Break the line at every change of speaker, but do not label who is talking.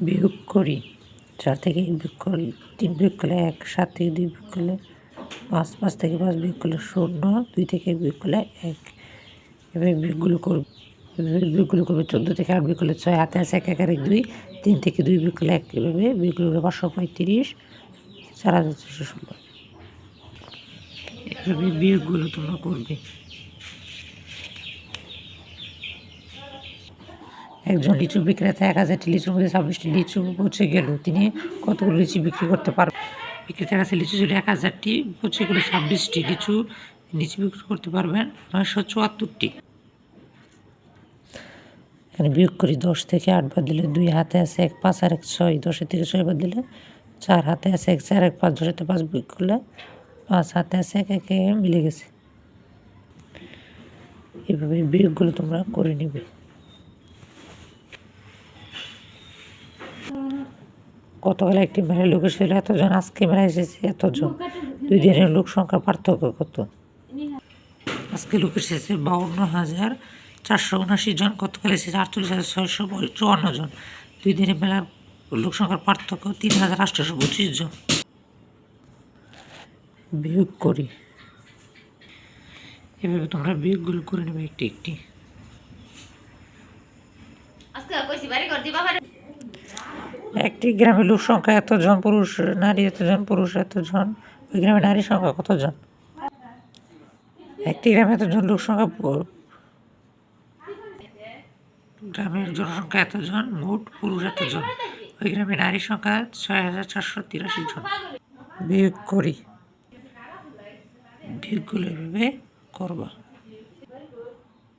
বিয়োগ করি। 4 থেকে 1 বিয়োগ করলে 3 বিয়োগ করলে 1, 7 থেকে 2 বিয়োগ করলে 5, 5 থেকে 5 বিয়োগ করলে 0, 2 থেকে 1 বিয়োগ করলে 1। এভাবে বিয়োগগুলো করব। 14 থেকে 8 বিয়োগ করলে 6, হাতে আছে 1, 1 আর 1 2, 3 থেকে 2 বিয়োগ করলে 1। এভাবে বিয়োগগুলো 535, 4416। এভাবে বিয়োগগুলো তোমরা করবে। একজন লিচু বিক্রেতা 1000টি লিচুর মধ্যে 26টি লিচু পচে গেল। তিনি কতগুলো লিচু বিক্রি করতে পারবেন? বিক্রেতার কাছে লিচু ছিল 1000টি, পচে গেল 26টি লিচু বিক্রি করতে পারবেন 974টি। এখানে বিয়োগ করি। 10 থেকে 8 বাদ দিলে 2, হাতে আছে 1, 5 আর 1 6, 10 থেকে 6 বাদ দিলে 4, হাতে আছে 1, 4 1 5, 10 থেকে 5 বিয়োগ করলে 5, হাতে আছে 1, 1 মিলে গেছে। এভাবে বিয়োগগুলো তোমরা করে নিবে। গতকাল একটি মেলায় লোক এসেছিল এতজন, আজকে মেলায় এসেছে এতজন। 2 দিনের লোক সংখ্যার পার্থক্য কত? আজকে লোক এসেছে 52,479 জন, গতকাল এসেছে 48,654 জন। 2 দিনের মেলার লোক সংখ্যার পার্থক্য 3,825 জন। বিয়োগ করি। এভাবে তোমরা বিয়োগগুলো করে নেবে একটি একটি। একটি গ্রামের লোক সংখ্যা এতজন, পুরুষ নারী এতজন, পুরুষ এতজন। ওই গ্রামে নারীর সংখ্যা কতজন? একটি গ্রামে এতজন লোক সংখ্যা, গ্রামের জনসংখ্যা এতজন, মোট পুরুষ এতজন। ওই গ্রামে নারীর সংখ্যা 6,483 জন। বিয়োগ করি। বিয়োগগুলো এভাবে করবা।